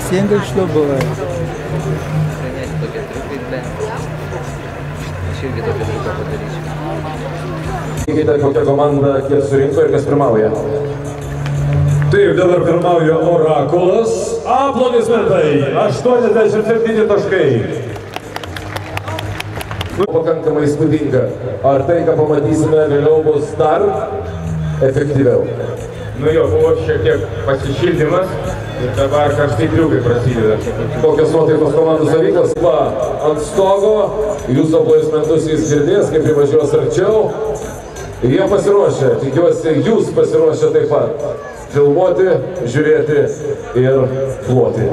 Kastingai šliubuoja. Tokie triukai, ble. Aš irgi tokie triuką padaryčiau. Sakykite, kokia komanda kiek surinko ir kas pirmauja. Taip, dabar pirmauja Orakulas. Aplodismentai. 87 taškai. Pakankamai įspūdinga. Ar tai, ką pamatysime vėliau, bus dar efektyviau? Nu jo, buvo šiek tiek pasišildymas ir dabar karštai triukai prasideda. Kokios nuotaikos komandų savyklos? Ant stogo, jūsų aplodismentus jis girdės, kaip įvažiuos arčiau. Jie pasiruošę, tikiuosi, jūs pasiruošę taip pat. Filmuoti, žiūrėti ir ploti.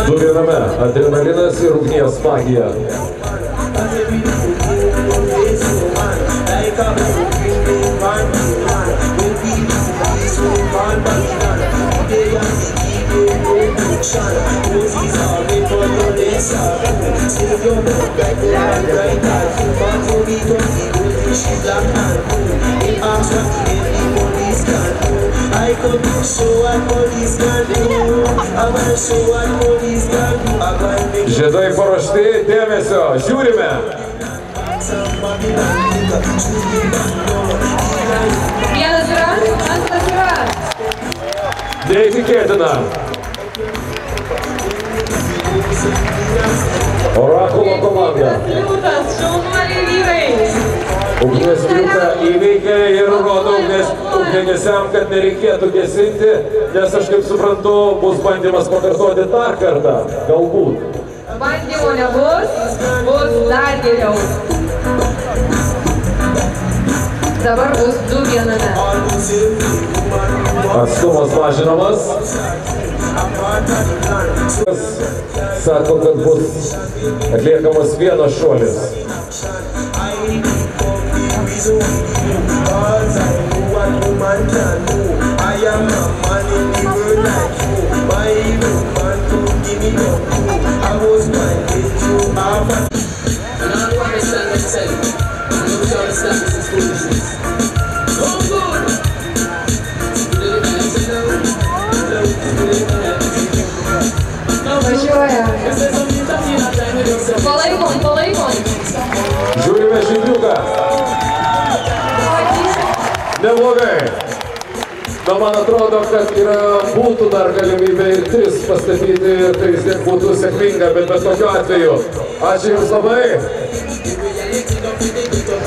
Du viename, adrenalinas ir ugnies magija. Žiedai paruošti, dėmesio, žiūrime. Vienas yra, antras yra. Neįtikėtina. Orakulo komanda. Liūtas, šaunuoliai vyrai. Ugnies triuką įveikė ir rodo ugniagesiam, kad nereikėtų gesinti, nes aš kaip suprantu, bus bandymas pakartoti dar kartą, galbūt. Bandymų nebus, bus dar geriau. Dabar bus 2 viename. Atstumas mažinamas. Sako, kad bus atliekamas vienas šuolis. Važiuoja. Palaikom, palaikom. Žiūrime žydriuką. Neblogai. Na, man atrodo, kad būtų dar galimybė ir 3 pastatyti ir tai vis tiek būtų sėkminga, bet kokiu atveju. Ačiū Jums labai.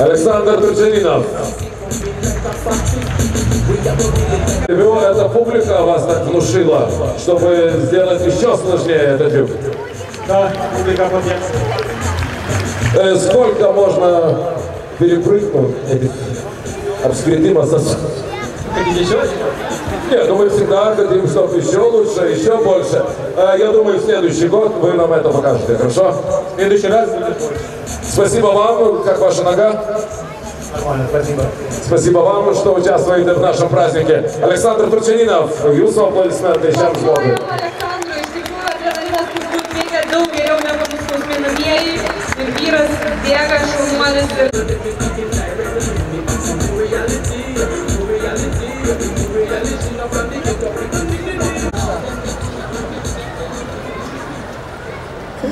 Александр Турчанинов. Эта публика вас так внушила, чтобы сделать еще сложнее этот трюк. Да, публика подъехала. Сколько можно перепрыгнуть этих обскретимов сосудов? Еще? Нет, ну мы всегда хотим, чтобы еще лучше, еще больше. Я думаю, в следующий год вы нам это покажете, хорошо? В следующий раз будет больше. Спасибо вам. Как ваша нога? Нормально, спасибо. Спасибо вам, что участвуете в нашем празднике. Александр Турчанинов, jūsų aplodismentai šiam žmogui. Aleksandrui, iš tikrųjų, adrenalinas turbūt veikia daug geriau negu nuskausminamieji. Ir vyras bėga, šaunuolis ir...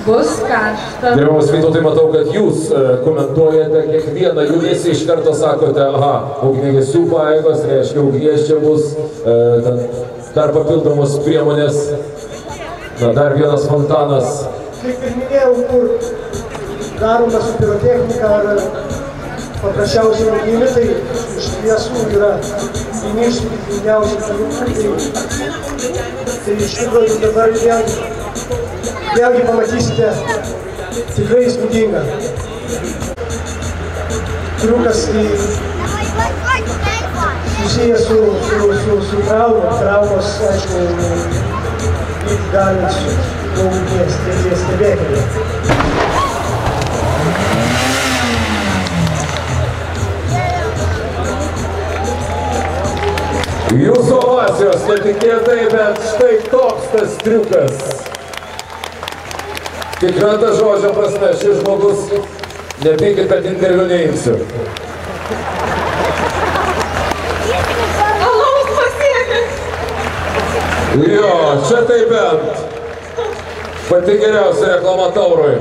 Bus karšta. Gerbiamas Vytautai, matau, kad jūs komentuojate kiekvieną judesį, iš karto sakote, aha, ugniagesių pajėgos, reiškia, ugnies čia bus, dar papildomos priemonės, dar vienas fontanas. Kaip ir minėjau, kur daroma su pirotechnika ar paprasčiausiai ugnimi, tai iš tiesų yra vieni iš didžiausių dalykų. Tai iš tikrųjų dabar vėlgi pamatysite tikrai įspūdingą. Triukas susijęs su traumos, aišku, galint su ugnies, tai stebėkime. emocijos netikėtai, bet štai toks tas triukas. Tikra ta žodžio prasme, šis žmogus, nepykit, kad interviu neimsiu. Alaus pasiekė. Jo, čia tai bent. Pati geriausia reklama Taurui.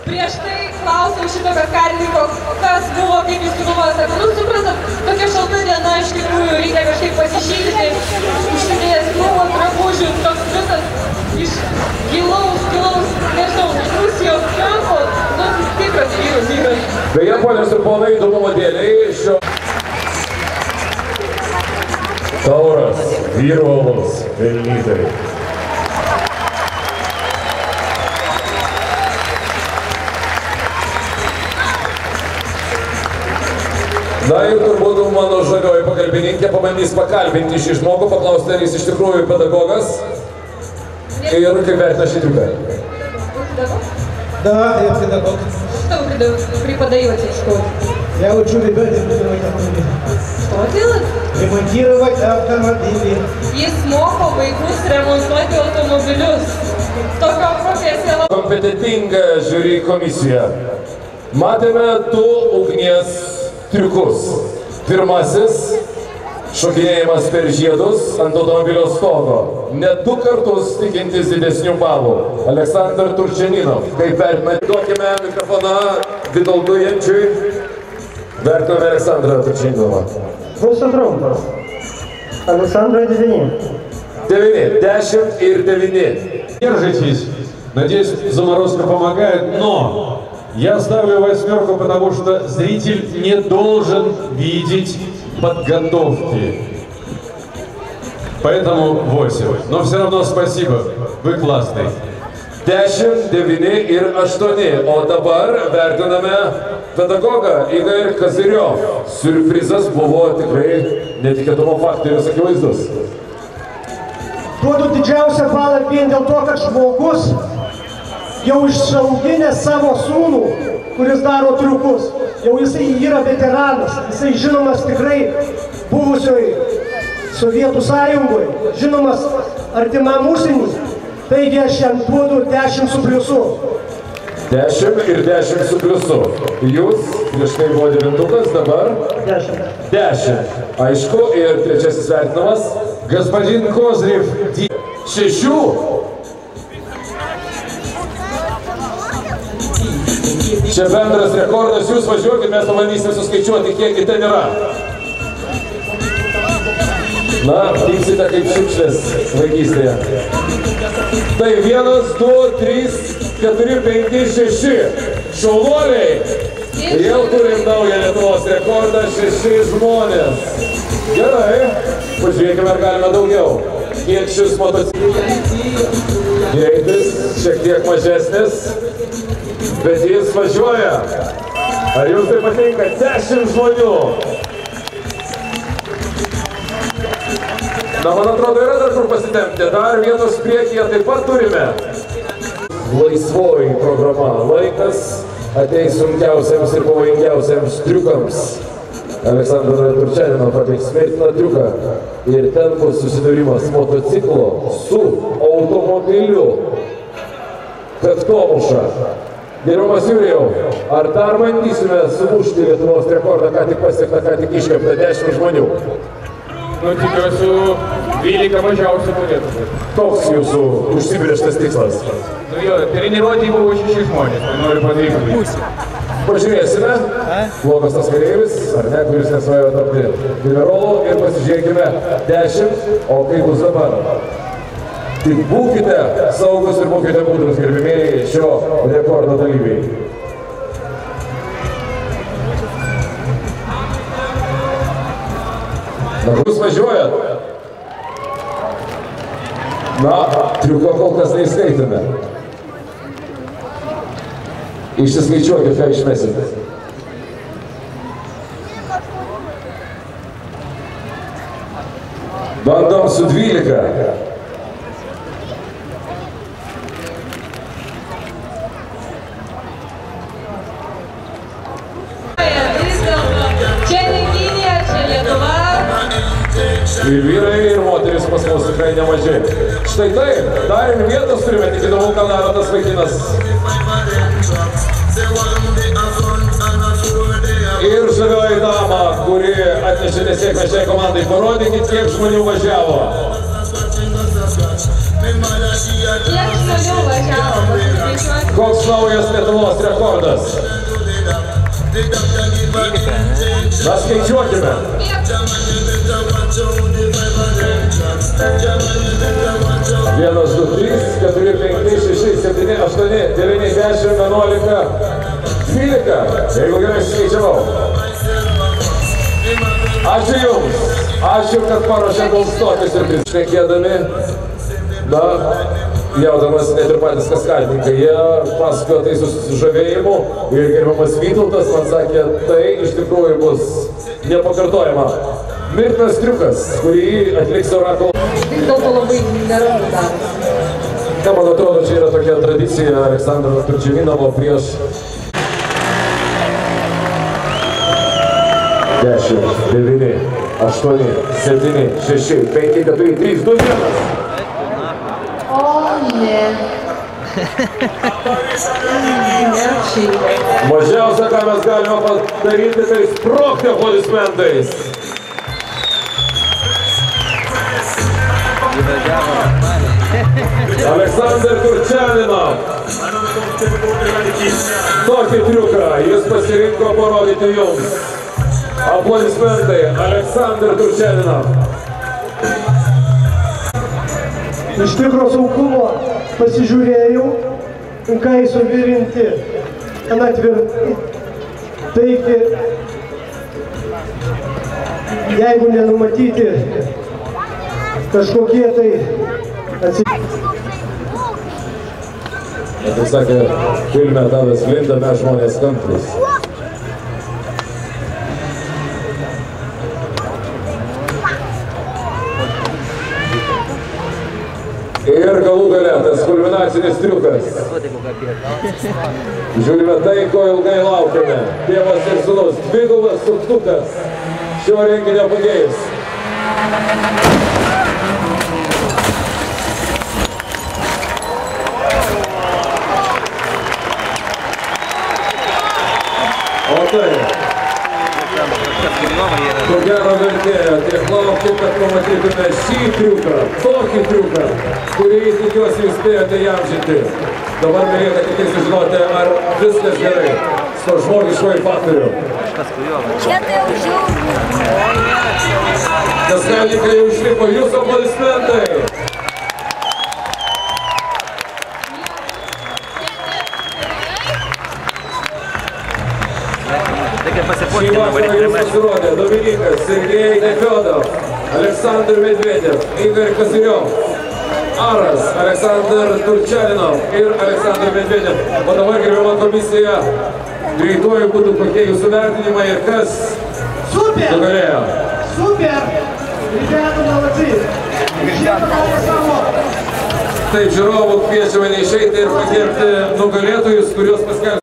Prieš tai klausiau šito karininko, kas buvo, kaip jis sugalvojo, sako, nu suprantat, tokia šalta diena, iš tikrųjų, reikia kažkaip pasišildyti, užsidėjęs krūvą drabužių, toks visas iš gilaus, nežinau, Rusijos kampo, nu, tikras vyras. Beje, ponios ir ponai, įdomumo dėliai šio Tauras, vyrų alus, pelnytai. Na ir turbūt mano žalioji pagalbininkė pabandys pakalbinti šį žmogų, paklausti, ar jis iš tikrųjų pedagogas ir kaip vertina šį triuką. Да, я педагог. Что вы преподаете в школе? Я учу ребят ремонтировать автомобили. Что делать? Ремонтировать автомобили. Jis moko vaikus remontuoti automobilius. Tokia profesija labai. Kompetentinga žiūri komisija. Matėme du ugnies triukus. Pirmasis – šokinėjimas per žiedus ant automobilio stogo. Net 2 kartus tikintis didesnių balų. Aleksandr Turčeninov. Kaip vertiname, duokime mikrofoną Vitaldui Jančiui. Vertiname Aleksandrą Turčeninovą. Просто трудно. Александра 9. 9, 10 ir 9. Держитесь. Надеюсь, заморозка помогает, но я ставлю 8, потому что зритель не должен видеть подготовки. Поэтому 8. Но все равно спасибо. Вы классный. 10, 9 ir 8. O dabar vertiname pedagogą Igor Kaziriov. Siurprizas buvo tikrai netikėtumo faktorius akivaizdus. Duodu didžiausią balą vien dėl to, kad žmogus jau išauginęs savo sūnų, kuris daro triukus. Jau jisai yra veteranas, jisai žinomas tikrai buvusioj Sovietų sąjungoje, žinomas artimam užsienį. Taigi aš jam duodu 10 su pliusu. 10 ir 10 su pliusu. Jūs prieš tai buvo 9, dabar 10. 10. Aišku, ir trečiasis vertinamas. Господин Козырев. 6. Čia bendras rekordas, jūs važiuokit, mes pabandysime suskaičiuoti, kiek ten yra. Na, tiksite kaip šiukšlės vaikystėje. Tai 1, 2, 3, 4, 5, 6. Šaunuoliai. Jau turim naują Lietuvos rekordą, 6 žmonės. Gerai, pažiūrėkime, ar galime daugiau. Kiek šis motociklas? Greitis šiek tiek mažesnis, bet jis važiuoja. Ar jums tai patinka? 10 žmonių. Na, man atrodo, yra dar kur pasitempti. Dar vietos priekyje taip pat turime. Laisvoji programa. Laikas ateis sunkiausiams ir pavojingiausiams triukams. Aleksandras Turčeninovas pateiks smirtiną triuką. Ir ten bus susidūrimas motociklo su automobiliu. Kaktomuša. Gerbiamas Jurijau, ar dar bandysime sumušti Lietuvos rekordą, ką tik pasiektą, ką tik iškeptą 10 žmonių? Nu, tikiuosi, 12 mažiausiai turėtų būti. Toks jūsų užsibrėžtas tikslas. Nu jo, treniruotėje buvo 6 žmonės, tai noriu padaryti. Pažiūrėsime, blogas tas kareivis, ar ne, kuris nesvajojo tapti generolu, ir pasižiūrėkime 10, o kaip bus dabar. Tik būkite saugus ir būkite budrus, gerbimieji, šio rekordo dalyviai. Na, jūs važiuojat? Na, triuko kol kas neįskaitome. Išsiskaičiuokit, ką išmesite. Bandom su 12. Vis dėlto, čia ne Kinija, čia Lietuva. Ir vyrai, ir moteris pas mus tikrai nemažai. Štai taip, dar ir vietos turime, tik įdomu, ką daro tas vaikinas. Ir žavioji dama, kuri atnešė nesėkmę šiai komandai. Parodykit, kiek žmonių važiavo. Kiek žmonių važiavo, pasiskaičiuoti. Koks naujas Lietuvos rekordas? Na, skaičiuokime. 1, 2, 3, 4, 5, 6, 7, 8, 9, 10, 11, 12. Jeigu gerai skaičiavau. Ačiū Jums. Ačiū, kad paruošė mums tokius ir prišnekėdami. Na, jaudamas net ir patys kaskadininkai, jie pasakojo tai su sužavėjimu ir gerbiamas Vytautas man sakė, tai iš tikrųjų bus nepakartojama. Mirtinas triukas, kurį atliks Oracle. Vis dėlto labai neramu darbas. Na, man atrodo, čia yra tokia tradicija Aleksandro Turčevinovo prieš 10, 9, 8, 7, 6, 5, 4, 3, 2, 1. O, ne. Mažiausia, ką mes galime padaryti, tai sprogti aplodismentais. Aleksandr Turčevinov. Tokį triuką jis pasirinko parodyti Jums. Aplodismentai Aleksandr Turčevinov. Iš tikro saugumo pasižiūrėjau, ką jį suvirinti, taigi, jeigu nenumatyti kažkokie tai Kaip sakė filme Tadas Blinda, mes žmonės kantrus. Ir galų gale tas kulminacinis triukas. Žiūrime tai, ko ilgai laukiame. Tėvas ir sūnus, dvigubas suktukas šio renginio pagėjus. O tai, ko gero vertėjo tiek laukti, kad pamatytume šį triuką, tokį triuką, kurį tikiuosi jūs spėjote įamžinti. Dabar belieka tik sužinoti, ar viskas gerai su žmogiškuoju faktoriu. Čia tai jau žiauru. Kaskadininkai jau išlipo, Jūsų aplodismentai. Šį vakarą jūs pasirodė Dominikas, Sergej Nefedov, Aleksandr Medvedev, Igor Kaziriov, Aras, Aleksandr Turčevinov ir Aleksandr Medvedev. O dabar gerbiama komisija, greituoju būtų kokie jūsų vertinimai ir kas nugalėjo. Super! Rебята, молодцы! Taip, žiūrovų kviečiame neišeiti ir pagerbti nugalėtojus, kuriuos paskelbė.